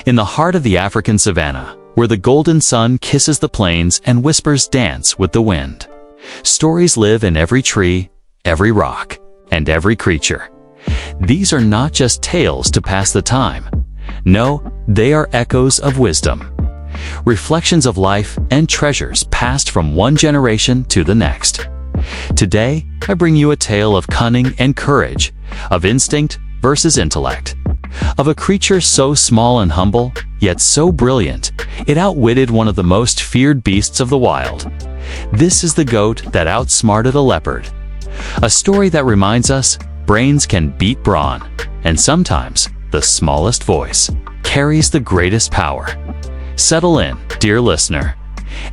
In the heart of the African savanna, where the golden sun kisses the plains and whispers dance with the wind, stories live in every tree, every rock, and every creature. These are not just tales to pass the time. No, they are echoes of wisdom, reflections of life and treasures passed from one generation to the next. Today, I bring you a tale of cunning and courage, of instinct versus intellect, of a creature so small and humble, yet so brilliant, it outwitted one of the most feared beasts of the wild. This is the goat that outsmarted a leopard. A story that reminds us, brains can beat brawn, and sometimes the smallest voice carries the greatest power. Settle in, dear listener,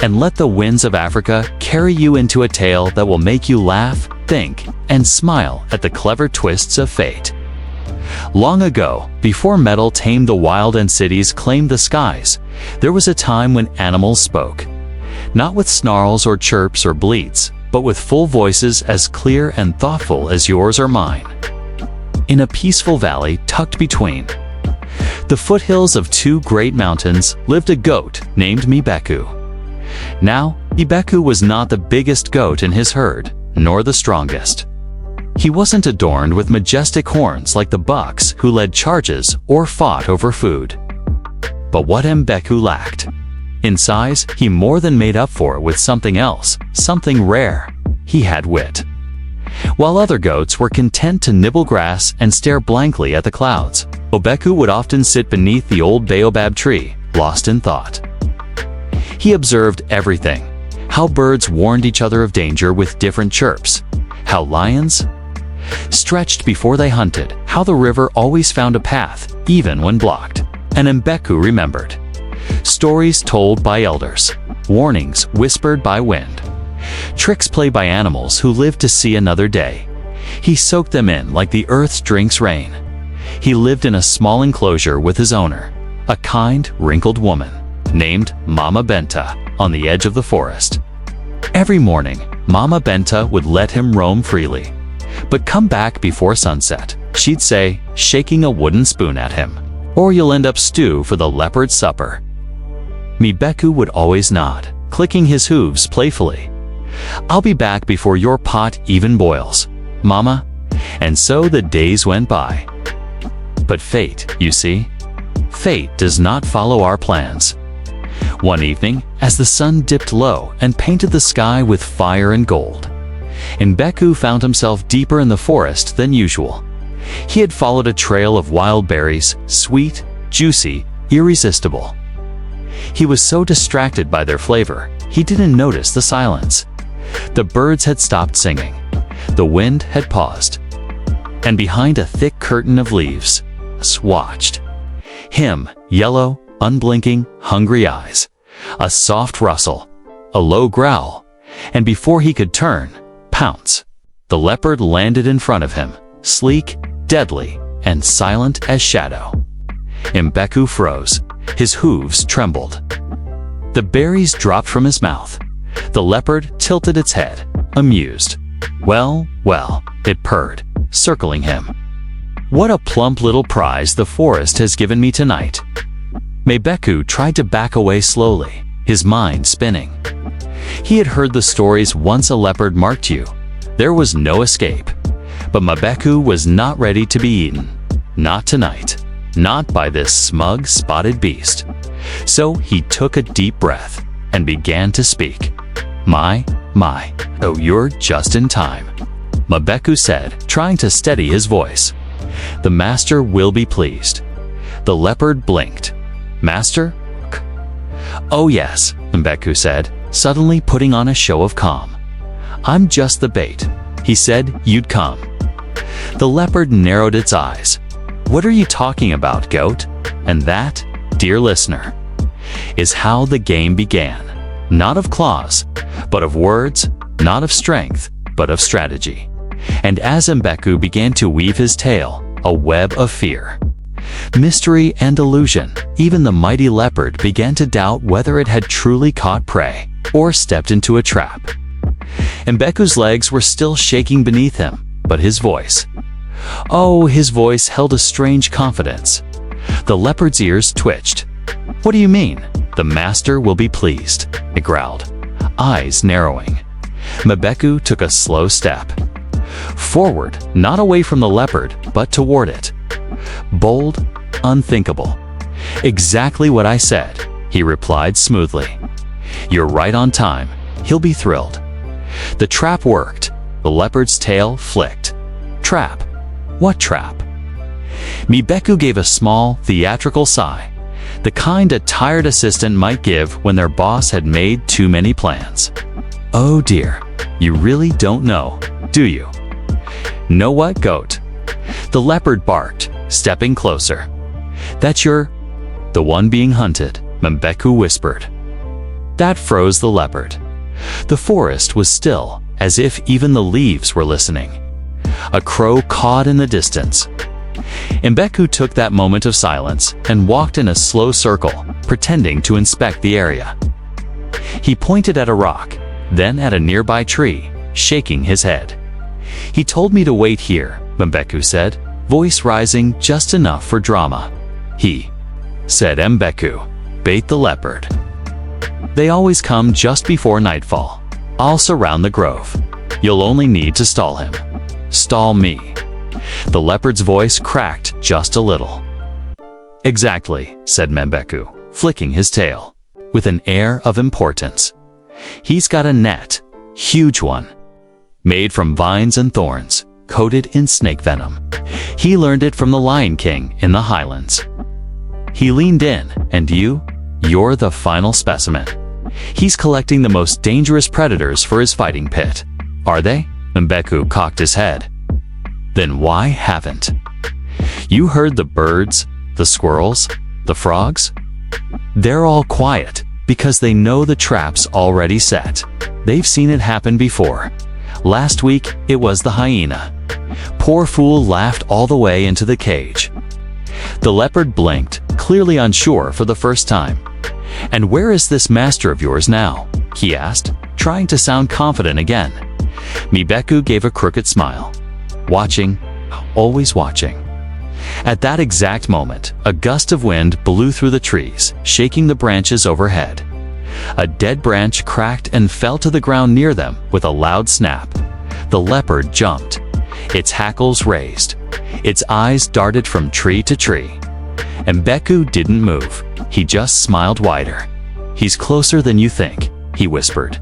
and let the winds of Africa carry you into a tale that will make you laugh, think, and smile at the clever twists of fate. Long ago, before metal tamed the wild and cities claimed the skies, there was a time when animals spoke. Not with snarls or chirps or bleats, but with full voices as clear and thoughtful as yours or mine. In a peaceful valley tucked between the foothills of two great mountains lived a goat named Mbeku. Now, Mbeku was not the biggest goat in his herd, nor the strongest. He wasn't adorned with majestic horns like the bucks who led charges or fought over food. But what Mbeku lacked? In size, he more than made up for it with something else, something rare. He had wit. While other goats were content to nibble grass and stare blankly at the clouds, Mbeku would often sit beneath the old baobab tree, lost in thought. He observed everything: how birds warned each other of danger with different chirps, how lions stretched before they hunted, how the river always found a path, even when blocked. And Mbeku remembered stories told by elders, warnings whispered by wind, tricks played by animals who lived to see another day. He soaked them in like the earth drinks rain. He lived in a small enclosure with his owner, a kind, wrinkled woman named Mama Benta, on the edge of the forest. Every morning, Mama Benta would let him roam freely, but come back before sunset, she'd say, shaking a wooden spoon at him, "Or you'll end up stew for the leopard's supper." Mbeku would always nod, clicking his hooves playfully. "I'll be back before your pot even boils, Mama." And so the days went by. But fate, you see, fate does not follow our plans. One evening, as the sun dipped low and painted the sky with fire and gold, Mbeku found himself deeper in the forest than usual. He had followed a trail of wild berries, sweet, juicy, irresistible. He was so distracted by their flavor, he didn't notice the silence. The birds had stopped singing. The wind had paused. And behind a thick curtain of leaves, watched him, yellow, unblinking, hungry eyes, a soft rustle, a low growl, and before he could turn, pounce, the leopard landed in front of him, sleek, deadly, and silent as shadow. Mbeku froze. His hooves trembled. The berries dropped from his mouth. The leopard tilted its head, amused. "Well, well," it purred, circling him. "What a plump little prize the forest has given me tonight." Mbeku tried to back away slowly, his mind spinning. He had heard the stories once a leopard marked you. There was no escape. But Mbeku was not ready to be eaten. Not tonight. Not by this smug, spotted beast. So he took a deep breath and began to speak. My, oh, you're just in time," Mbeku said, trying to steady his voice. "The master will be pleased." The leopard blinked. "Master?" "Oh yes," Mbeku said, suddenly putting on a show of calm. "I'm just the bait. He said you'd come." The leopard narrowed its eyes. "What are you talking about, goat?" And that, dear listener, is how the game began. Not of claws, but of words, not of strength, but of strategy. And as Mbeku began to weave his tale, a web of fear, mystery, and illusion, even the mighty leopard began to doubt whether it had truly caught prey or stepped into a trap. Mbeku's legs were still shaking beneath him, but his voice, his voice held a strange confidence. The leopard's ears twitched. "What do you mean? The master will be pleased," it growled, eyes narrowing. Mbeku took a slow step. Forward, not away from the leopard, but toward it. Bold, unthinkable. "Exactly what I said," he replied smoothly. "You're right on time. He'll be thrilled." The trap worked. The leopard's tail flicked. Trap? What trap? Mbeku gave a small, theatrical sigh, the kind a tired assistant might give when their boss had made too many plans. "Oh dear, you really don't know, do you?" "Know what, goat?" The leopard barked, stepping closer. "That's the one being hunted," Mbeku whispered. That froze the leopard. The forest was still, as if even the leaves were listening. A crow cawed in the distance. Mbeku took that moment of silence and walked in a slow circle, pretending to inspect the area. He pointed at a rock, then at a nearby tree, shaking his head. "He told me to wait here," Mbeku said, voice rising just enough for drama. "He," said Mbeku, "bait the leopard. They always come just before nightfall. I'll surround the grove. You'll only need to stall him." "Stall me." The leopard's voice cracked just a little. "Exactly," said Mbeku, flicking his tail, with an air of importance. "He's got a net, huge one, made from vines and thorns, coated in snake venom. He learned it from the Lion King in the Highlands. He leaned in, and you're the final specimen. He's collecting the most dangerous predators for his fighting pit." "Are they?" Mbeku cocked his head. "Then why haven't you heard the birds, the squirrels, the frogs? They're all quiet because they know the trap's already set. They've seen it happen before. Last week, it was the hyena. Poor fool laughed all the way into the cage." The leopard blinked, clearly unsure for the first time. "And where is this master of yours now?" he asked, trying to sound confident again. Mbeku gave a crooked smile. "Watching, always watching." At that exact moment, a gust of wind blew through the trees, shaking the branches overhead. A dead branch cracked and fell to the ground near them with a loud snap. The leopard jumped. Its hackles raised. Its eyes darted from tree to tree. Mbeku didn't move. He just smiled wider. "He's closer than you think," he whispered.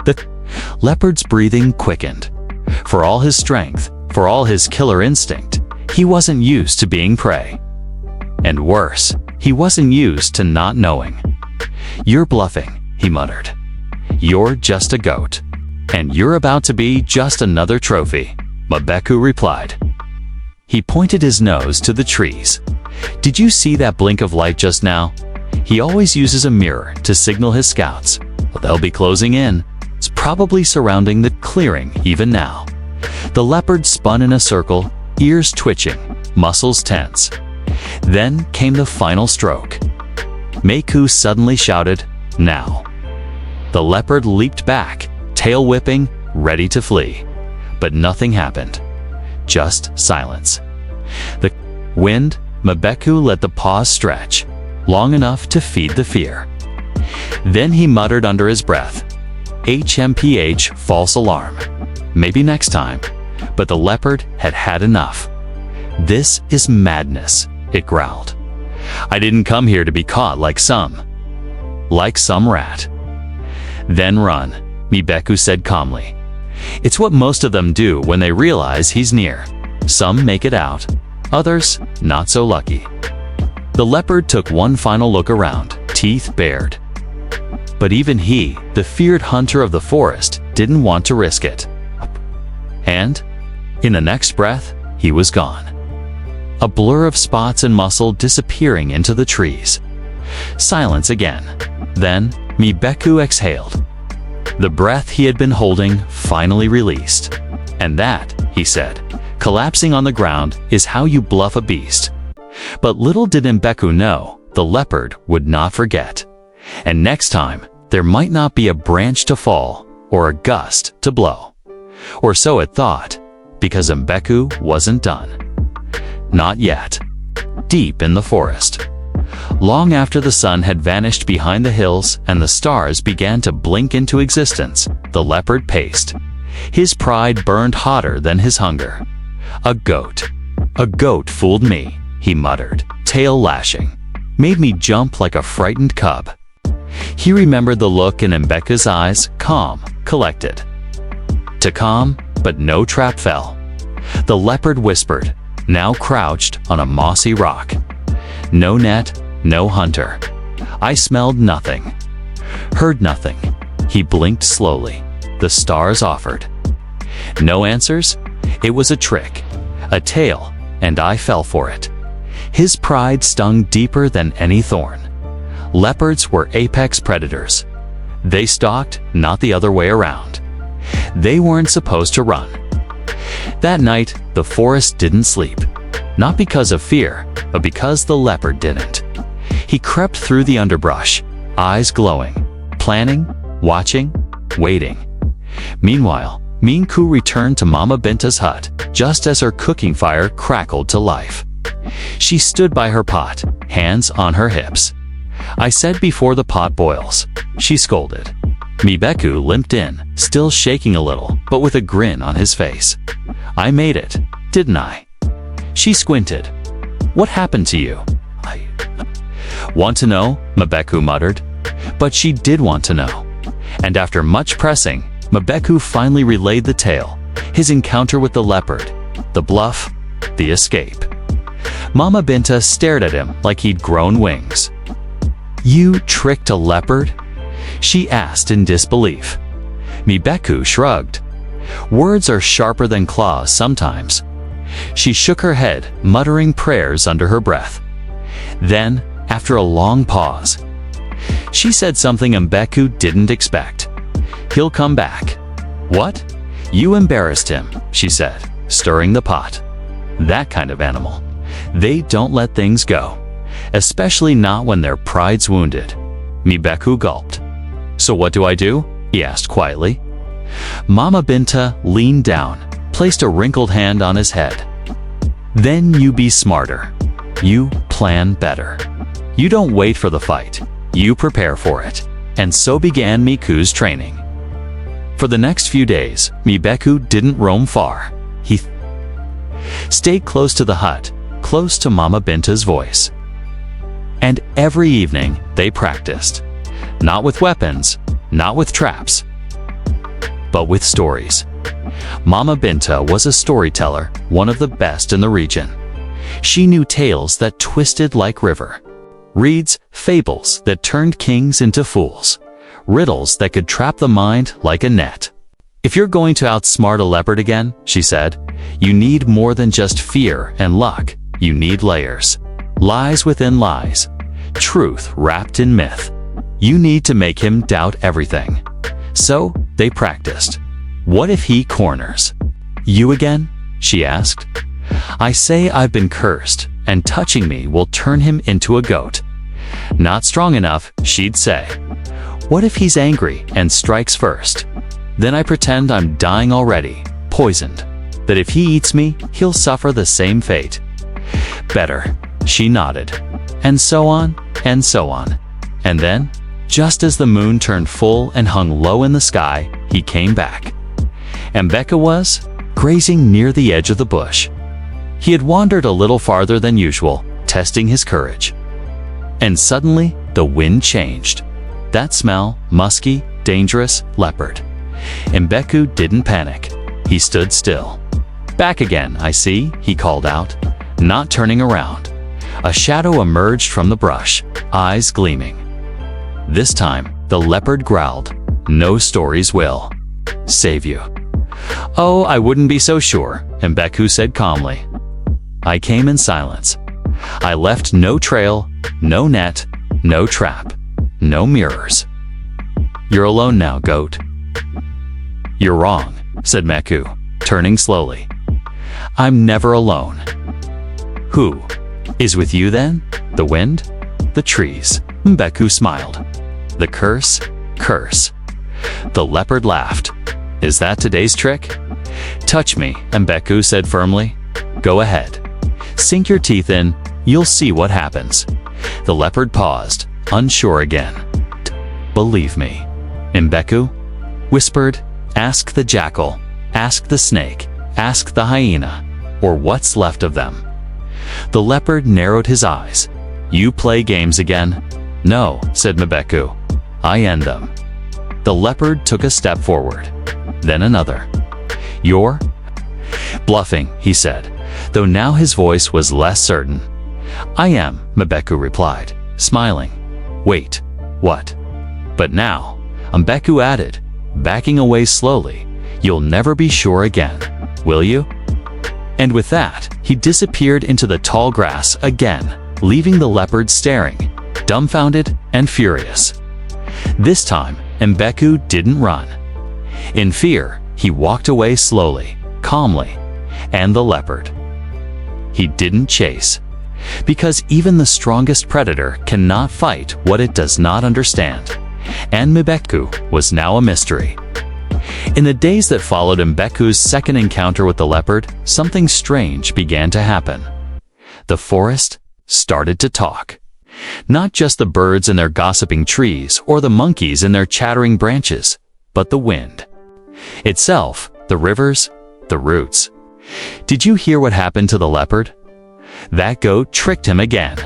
The leopard's breathing quickened. For all his strength, for all his killer instinct, he wasn't used to being prey. And worse, he wasn't used to not knowing. "You're bluffing," he muttered. "You're just a goat. And you're about to be just another trophy," Mbeku replied. He pointed his nose to the trees. "Did you see that blink of light just now? He always uses a mirror to signal his scouts. Well, they'll be closing in. It's probably surrounding the clearing even now." The leopard spun in a circle, ears twitching, muscles tense. Then came the final stroke. Mbeku suddenly shouted, "Now!" The leopard leaped back, tail whipping, ready to flee. But nothing happened. Just silence. The wind, Mbeku let the pause stretch, long enough to feed the fear. Then he muttered under his breath, "HMPH, false alarm. Maybe next time." But the leopard had had enough. "This is madness," it growled. "I didn't come here to be caught like some rat." "Then run," Mbeku said calmly. "It's what most of them do when they realize he's near. Some make it out, others not so lucky." The leopard took one final look around, teeth bared. But even he, the feared hunter of the forest, didn't want to risk it. And, in the next breath, he was gone. A blur of spots and muscle disappearing into the trees. Silence again. Then, Mbeku exhaled. The breath he had been holding finally released. "And that," he said, "collapsing on the ground is how you bluff a beast." But little did Mbeku know, the leopard would not forget. And next time, there might not be a branch to fall or a gust to blow. Or so it thought, because Mbeku wasn't done. Not yet. deep in the forest. Long after the sun had vanished behind the hills and the stars began to blink into existence, the leopard paced. His pride burned hotter than his hunger. A goat fooled me, he muttered, tail lashing. Made me jump like a frightened cub. He remembered the look in Mbeku's eyes, calm, collected. To calm, but no trap fell. The leopard whispered, now crouched on a mossy rock. No net, no hunter. I smelled nothing, heard nothing. He blinked slowly. The stars offered. No answers? It was a trick, a tale, and I fell for it. His pride stung deeper than any thorn. Leopards were apex predators. They stalked, not the other way around. They weren't supposed to run. That night, the forest didn't sleep. Not because of fear, but because the leopard didn't. He crept through the underbrush, eyes glowing, planning, watching, waiting. Meanwhile, Minku returned to Mama Binta's hut, just as her cooking fire crackled to life. She stood by her pot, hands on her hips. I said before the pot boils, she scolded. Mbeku limped in, still shaking a little, but with a grin on his face. I made it, didn't I? She squinted. What happened to you? I want to know, Mbeku muttered. But she did want to know. And after much pressing, Mbeku finally relayed the tale, his encounter with the leopard, the bluff, the escape. Mama Binta stared at him like he'd grown wings. You tricked a leopard? She asked in disbelief. Mbeku shrugged. Words are sharper than claws sometimes. She shook her head, muttering prayers under her breath. Then, after a long pause, she said something Mbeku didn't expect. He'll come back. What? You embarrassed him, she said, stirring the pot. That kind of animal. They don't let things go, especially not when their pride's wounded. Mbeku gulped. So what do I do? He asked quietly. Mama Binta leaned down, placed a wrinkled hand on his head. Then you be smarter. You plan better. You don't wait for the fight. You prepare for it. And so began Miku's training. For the next few days, Mbeku didn't roam far. He stayed close to the hut, close to Mama Binta's voice. And every evening, they practiced. Not with weapons, not with traps, but with stories. Mama Binta was a storyteller, one of the best in the region. She knew tales that twisted like river, reeds, fables that turned kings into fools, riddles that could trap the mind like a net. If you're going to outsmart a leopard again, she said, you need more than just fear and luck. You need layers. Lies within lies. Truth wrapped in myth. You need to make him doubt everything. So, they practiced. What if he corners? You again? She asked. I say I've been cursed, and touching me will turn him into a goat. Not strong enough, she'd say. What if he's angry and strikes first? Then I pretend I'm dying already, poisoned. That if he eats me, he'll suffer the same fate. Better, she nodded. And so on, and so on. And then, just as the moon turned full and hung low in the sky, he came back. Mbeku was grazing near the edge of the bush. He had wandered a little farther than usual, testing his courage. And suddenly, the wind changed. That smell, musky, dangerous, leopard. Mbeku didn't panic. He stood still. Back again, I see, he called out, not turning around. A shadow emerged from the brush, eyes gleaming. This time, the leopard growled, no stories will save you. Oh, I wouldn't be so sure, Mbeku said calmly. I came in silence. I left no trail, no net, no trap, no mirrors. You're alone now, goat. You're wrong, said Mbeku, turning slowly. I'm never alone. Who is with you then? The wind? The trees? Mbeku smiled. The curse? Curse. The leopard laughed. Is that today's trick? Touch me, Mbeku said firmly. Go ahead. Sink your teeth in. You'll see what happens." The leopard paused, unsure again. "Believe me." Mbeku whispered, "Ask the jackal, ask the snake, ask the hyena, or what's left of them." The leopard narrowed his eyes. "You play games again?" "No," said Mbeku. "I end them." The leopard took a step forward, then another. "You're bluffing," he said, though now his voice was less certain. "I am," Mbeku replied, smiling. "Wait, what?" But now, Mbeku added, backing away slowly, "You'll never be sure again, will you?" And with that, he disappeared into the tall grass again, leaving the leopard staring, dumbfounded and furious. This time, Mbeku didn't run. In fear, he walked away slowly, calmly, and the leopard. He didn't chase, because even the strongest predator cannot fight what it does not understand, and Mbeku was now a mystery. In the days that followed Mbeku's second encounter with the leopard, something strange began to happen. The forest started to talk. Not just the birds in their gossiping trees or the monkeys in their chattering branches, but the wind itself, the rivers, the roots. Did you hear what happened to the leopard? That goat tricked him again.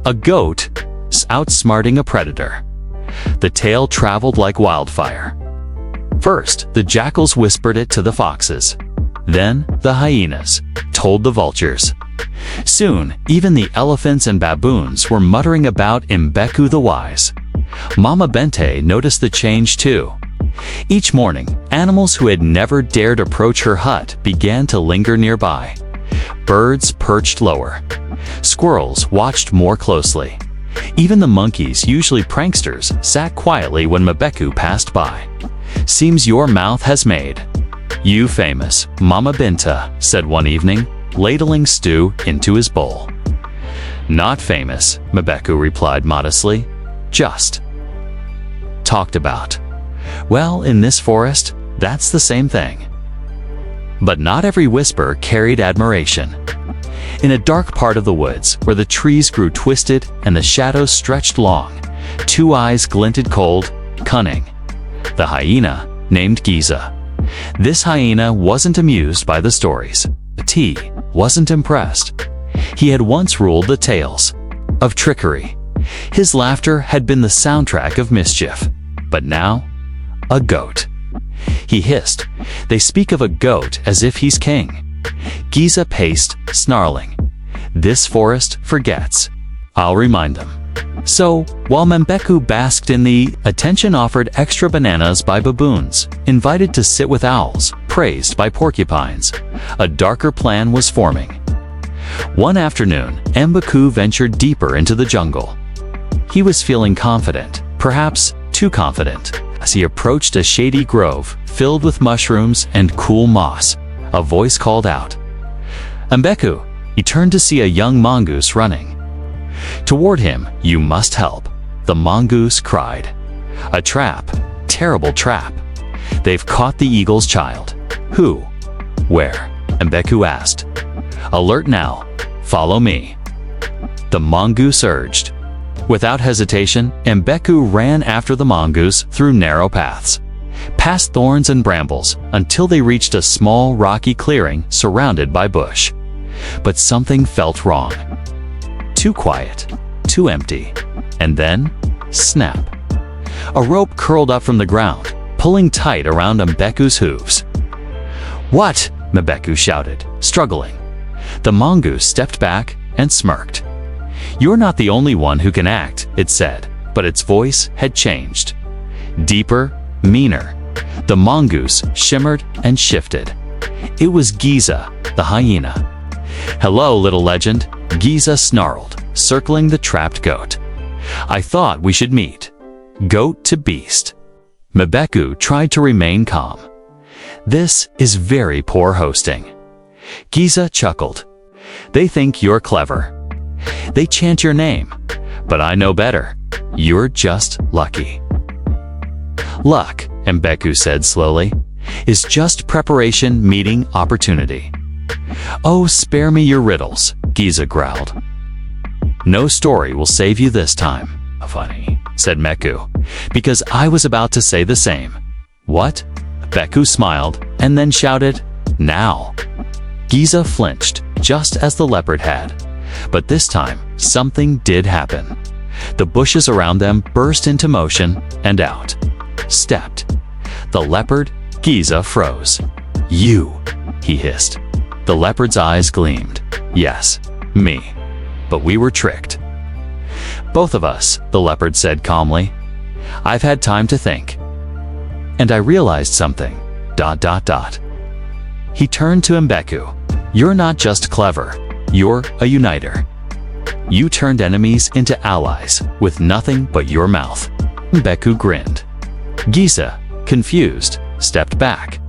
A goat outsmarting a predator. The tale traveled like wildfire. First, the jackals whispered it to the foxes. Then, the hyenas told the vultures. Soon, even the elephants and baboons were muttering about Mbeku the Wise. Mama Bente noticed the change too. Each morning, animals who had never dared approach her hut began to linger nearby. Birds perched lower. Squirrels watched more closely. Even the monkeys, usually pranksters, sat quietly when Mbeku passed by. "Seems your mouth has made you famous," Mama Binta said one evening, ladling stew into his bowl. "Not famous," Mbeku replied modestly. "Just talked about." Well, in this forest, that's the same thing. But not every whisper carried admiration. In a dark part of the woods, where the trees grew twisted and the shadows stretched long, two eyes glinted cold, cunning. The hyena, named Giza. This hyena wasn't amused by the stories. T wasn't impressed. He had once ruled the tales of trickery. His laughter had been the soundtrack of mischief. But now, a goat. He hissed. "They speak of a goat as if he's king." Giza paced, snarling. "This forest forgets. I'll remind them." So, while Mbeku basked in the attention offered extra bananas by baboons, invited to sit with owls, praised by porcupines, a darker plan was forming. One afternoon, Mbeku ventured deeper into the jungle. He was feeling confident, perhaps too confident. As he approached a shady grove filled with mushrooms and cool moss, a voice called out, "Mbeku!" He turned to see a young mongoose running. Toward him, "You must help," the mongoose cried. "A trap, terrible trap. They've caught the eagle's child." "Who? Where?" Mbeku asked. "Alert now. Follow me," the mongoose urged. Without hesitation, Mbeku ran after the mongoose through narrow paths, past thorns and brambles, until they reached a small rocky clearing surrounded by bush. But something felt wrong. Too quiet, too empty. And then, snap. A rope curled up from the ground, pulling tight around Mbeku's hooves. "What?" Mbeku shouted, struggling. The mongoose stepped back and smirked. "You're not the only one who can act," it said, but its voice had changed. Deeper, meaner. The mongoose shimmered and shifted. It was Giza, the hyena. "Hello, little legend," Giza snarled, circling the trapped goat. "I thought we should meet. Goat to beast." Mbeku tried to remain calm. "This is very poor hosting." Giza chuckled. "They think you're clever. They chant your name, but I know better. You're just lucky." "Luck," Mbeku said slowly, "is just preparation meeting opportunity." "Oh, spare me your riddles," Giza growled. No story will save you this time." "Funny," said Meku, "because I was about to say the same." "What?" Beku smiled and then shouted, "Now!" Giza flinched, just as the leopard had. But this time, something did happen. The bushes around them burst into motion, and out stepped the leopard. Giza froze. "You!" he hissed. The leopard's eyes gleamed. "Yes, me. But we were tricked." "Both of us," the leopard said calmly. "I've had time to think. And I realized something. ... He turned to Mbeku. "You're not just clever. You're a uniter. You turned enemies into allies with nothing but your mouth." Mbeku grinned. Giza, confused, stepped back.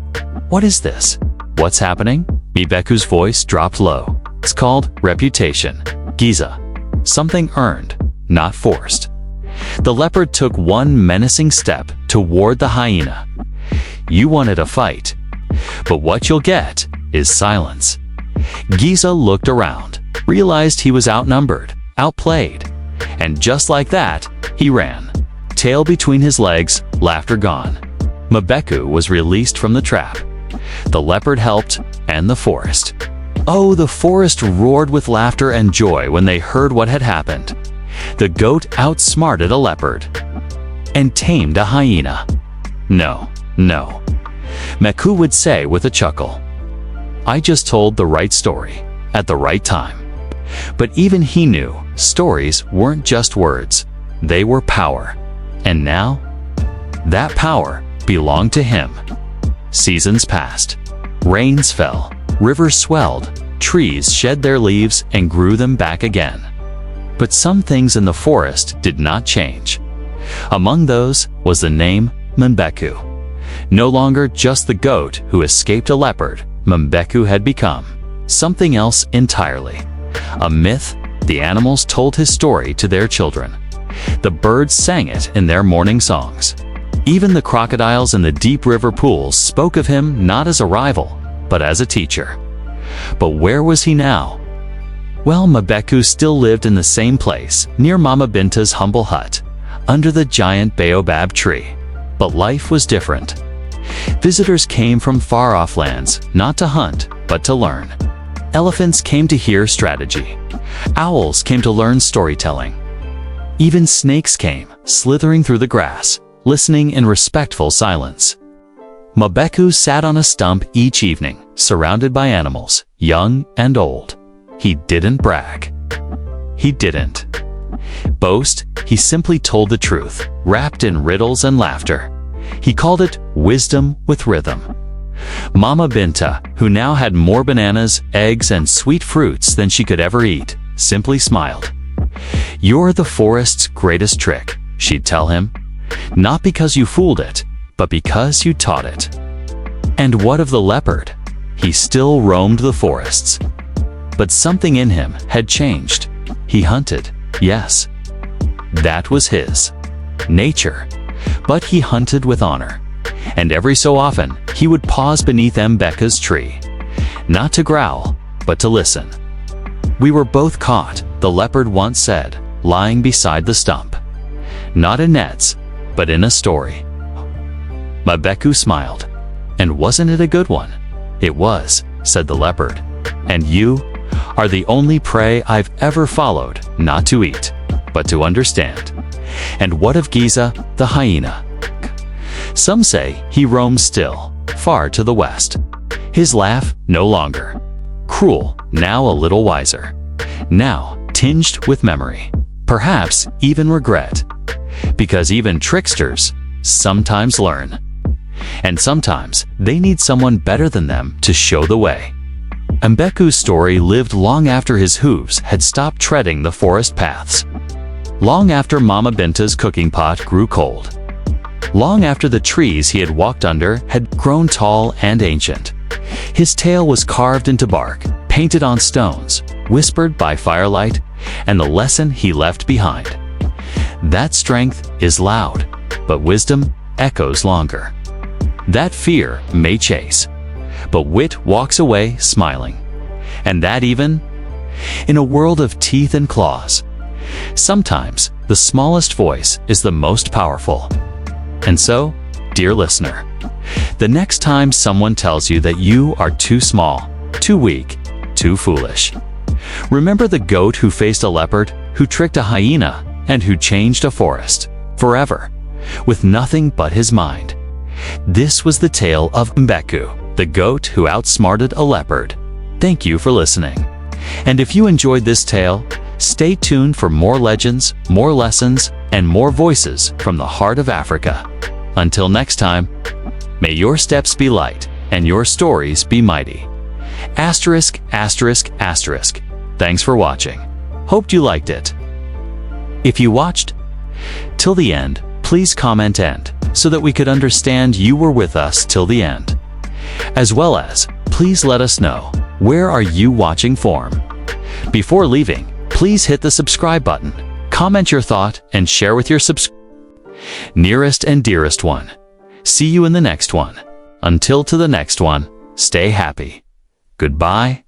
"What is this? What's happening?" Mbeku's voice dropped low. "It's called reputation, Giza. Something earned, not forced." The leopard took one menacing step toward the hyena. "You wanted a fight, but what you'll get is silence." Giza looked around, realized he was outnumbered, outplayed, and just like that, he ran. Tail between his legs, laughter gone. Mbeku was released from the trap. The leopard helped, and the forest. Oh, the forest roared with laughter and joy when they heard what had happened. The goat outsmarted a leopard and tamed a hyena. No, Meku would say with a chuckle. "I just told the right story, at the right time." But even he knew stories weren't just words, they were power. And now, that power belonged to him. Seasons passed. Rains fell, rivers swelled, trees shed their leaves and grew them back again. But some things in the forest did not change. Among those was the name Mbeku. No longer just the goat who escaped a leopard, Mbeku had become something else entirely. A myth. The animals told his story to their children. The birds sang it in their morning songs. Even the crocodiles in the deep river pools spoke of him not as a rival, but as a teacher. But where was he now? Well, Mbeku still lived in the same place, near Mama Binta's humble hut, under the giant baobab tree. But life was different. Visitors came from far-off lands, not to hunt, but to learn. Elephants came to hear strategy. Owls came to learn storytelling. Even snakes came, slithering through the grass, listening in respectful silence. Mbeku sat on a stump each evening, surrounded by animals, young and old. He didn't brag. He didn't boast. He simply told the truth, wrapped in riddles and laughter. He called it wisdom with rhythm. Mama Binta, who now had more bananas, eggs, and sweet fruits than she could ever eat, simply smiled. "You're the forest's greatest trick," she'd tell him. "Not because you fooled it, but because you taught it." And what of the leopard? He still roamed the forests. But something in him had changed. He hunted, yes. That was his nature. But he hunted with honor. And every so often, he would pause beneath Mbeku's tree. Not to growl, but to listen. "We were both caught," the leopard once said, lying beside the stump. "Not in nets, but in a story." Mbeku smiled. "And wasn't it a good one?" "It was," said the leopard. "And you are the only prey I've ever followed, not to eat, but to understand." And what of Giza, the hyena? Some say he roams still, far to the west. His laugh no longer cruel, now a little wiser. Now tinged with memory, perhaps even regret. Because even tricksters sometimes learn. And sometimes they need someone better than them to show the way. Mbeku's story lived long after his hooves had stopped treading the forest paths. Long after Mama Binta's cooking pot grew cold. Long after the trees he had walked under had grown tall and ancient. His tale was carved into bark, painted on stones, whispered by firelight, and the lesson he left behind. That strength is loud, but wisdom echoes longer. That fear may chase, but wit walks away smiling. And that even in a world of teeth and claws, Sometimes, the smallest voice is the most powerful. And so, dear listener, the next time someone tells you that you are too small, too weak, too foolish, remember the goat who faced a leopard, who tricked a hyena, and who changed a forest forever, with nothing but his mind. This was the tale of Mbeku, the goat who outsmarted a leopard. Thank you for listening. And if you enjoyed this tale, stay tuned for more legends, more lessons, and more voices from the heart of Africa. Until next time, may your steps be light and your stories be mighty. Asterisk, asterisk, asterisk. Thanks for watching. Hoped you liked it. If you watched till the end, please comment "end" so that we could understand you were with us till the end. As well as, please let us know, where are you watching from? Before leaving, please hit the subscribe button, comment your thought, and share with your nearest and dearest one. See you in the next one. Until to the next one, stay happy. Goodbye.